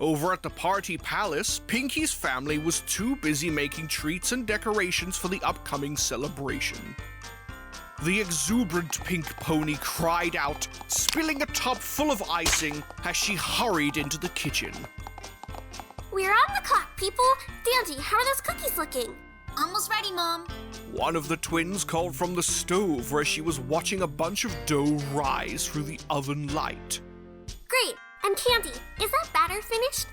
Over at the party palace, Pinky's family was too busy making treats and decorations for the upcoming celebration. The exuberant pink pony cried out, spilling a tub full of icing as she hurried into the kitchen. We're on the clock, people! Dandy, how are those cookies looking? Almost ready, Mom. One of the twins called from the stove where she was watching a bunch of dough rise through the oven light. Great! And Candy, is that batter finished?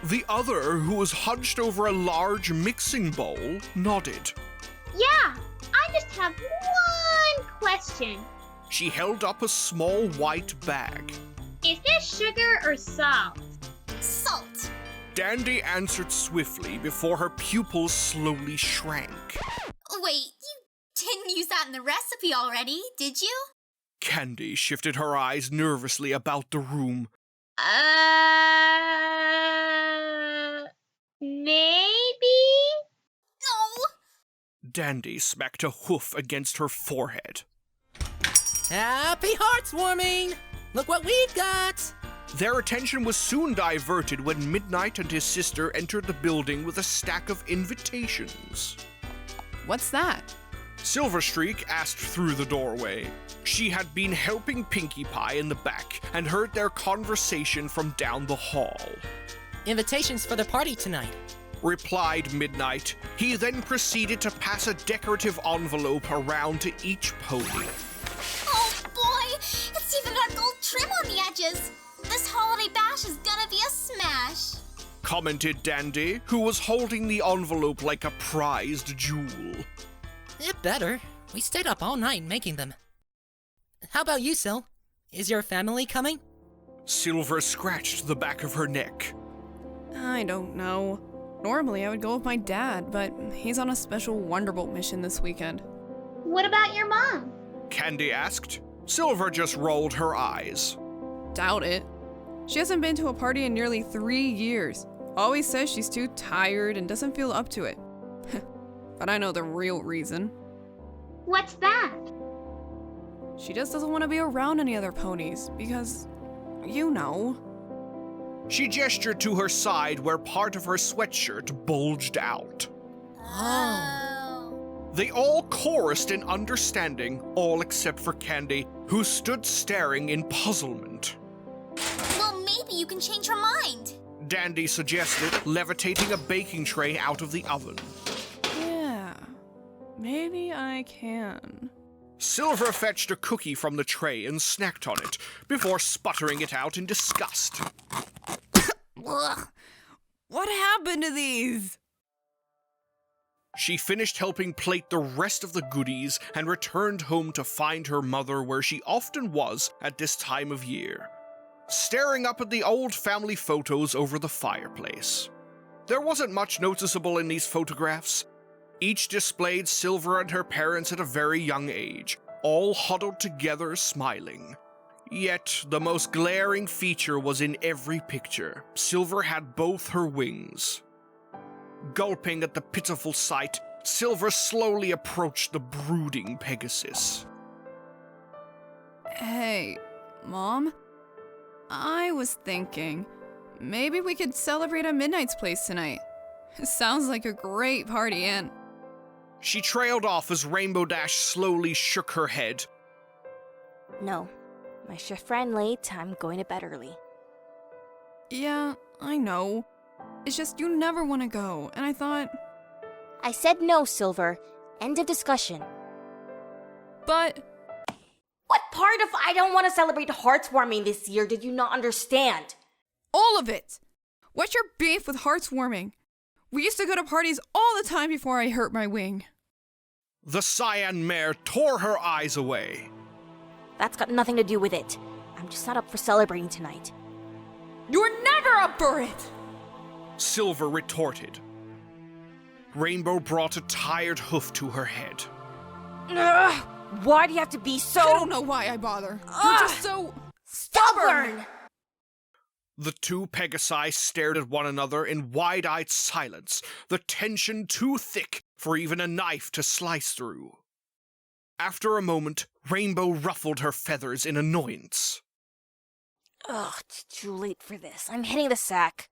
The other, who was hunched over a large mixing bowl, nodded. Yeah, I just have one question. She held up a small white bag. Is this sugar or salt? Salt. Dandy answered swiftly before her pupils slowly shrank. Wait, you didn't use that in the recipe already, did you? Candy shifted her eyes nervously about the room. Maybe? No! Dandy smacked a hoof against her forehead. Happy heartswarming! Look what we've got! Their attention was soon diverted when Midnight and his sister entered the building with a stack of invitations. What's that? Silverstreak asked through the doorway. She had been helping Pinkie Pie in the back and heard their conversation from down the hall. Invitations for the party tonight. Replied Midnight. He then proceeded to pass a decorative envelope around to each pony. Oh boy, it's even got gold trim on the edges. This holiday bash is gonna be a smash. Commented Dandy, who was holding the envelope like a prized jewel. It better. We stayed up all night making them. How about you, Sil? Is your family coming? Silver scratched the back of her neck. I don't know. Normally I would go with my dad, but he's on a special Wonderbolt mission this weekend. What about your mom? Candy asked. Silver just rolled her eyes. Doubt it. She hasn't been to a party in nearly 3 years. Always says she's too tired and doesn't feel up to it. But I know the real reason. What's that? She just doesn't want to be around any other ponies because, you know. She gestured to her side where part of her sweatshirt bulged out. Oh. They all chorused in understanding, all except for Candy, who stood staring in puzzlement. Well, maybe you can change her mind. Dandy suggested, levitating a baking tray out of the oven. Yeah, maybe I can. Silver fetched a cookie from the tray and snacked on it, before sputtering it out in disgust. Ugh. What happened to these? She finished helping plate the rest of the goodies and returned home to find her mother where she often was at this time of year, staring up at the old family photos over the fireplace. There wasn't much noticeable in these photographs. Each displayed Silver and her parents at a very young age, all huddled together smiling. Yet, the most glaring feature was in every picture. Silver had both her wings. Gulping at the pitiful sight, Silver slowly approached the brooding Pegasus. Hey, Mom? I was thinking, maybe we could celebrate at Midnight's place tonight. Sounds like a great party, and... She trailed off as Rainbow Dash slowly shook her head. No. My shift ran late, I'm going to bed early. Yeah, I know. It's just you never want to go, and I thought... I said no, Silver. End of discussion. But... What part of I don't want to celebrate Heartswarming this year did you not understand? all of it! What's your beef with Heartswarming? We used to go to parties all the time before I hurt my wing. The Cyan Mare tore her eyes away. That's got nothing to do with it. I'm just not up for celebrating tonight. You're never up for it! Silver retorted. Rainbow brought a tired hoof to her head. Ugh, why do you have to be so... I don't know why I bother. You're just so... stubborn! The two Pegasi stared at one another in wide-eyed silence, the tension too thick for even a knife to slice through. After a moment, Rainbow ruffled her feathers in annoyance. Ugh, it's too late for this. I'm hitting the sack.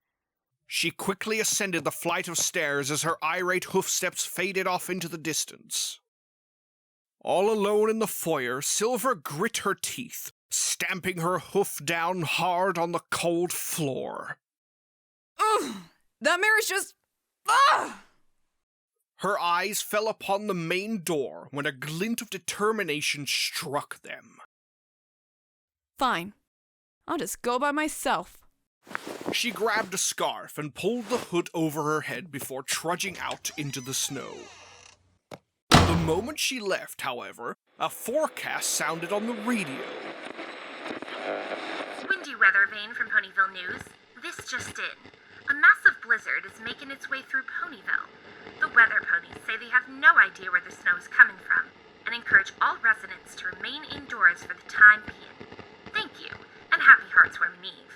She quickly ascended the flight of stairs as her irate hoofsteps faded off into the distance. All alone in the foyer, Silver grit her teeth, stamping her hoof down hard on the cold floor. Ugh! That mirror's just... Ugh! Her eyes fell upon the main door when a glint of determination struck them. Fine. I'll just go by myself. She grabbed a scarf and pulled the hood over her head before trudging out into the snow. The moment she left, however, a forecast sounded on the radio. Windy weather vane from Ponyville News. This just in. A massive blizzard is making its way through Ponyville. The weather ponies say they have no idea where the snow is coming from and encourage all residents to remain indoors for the time being. Thank you, and happy Hearthwarming Eve.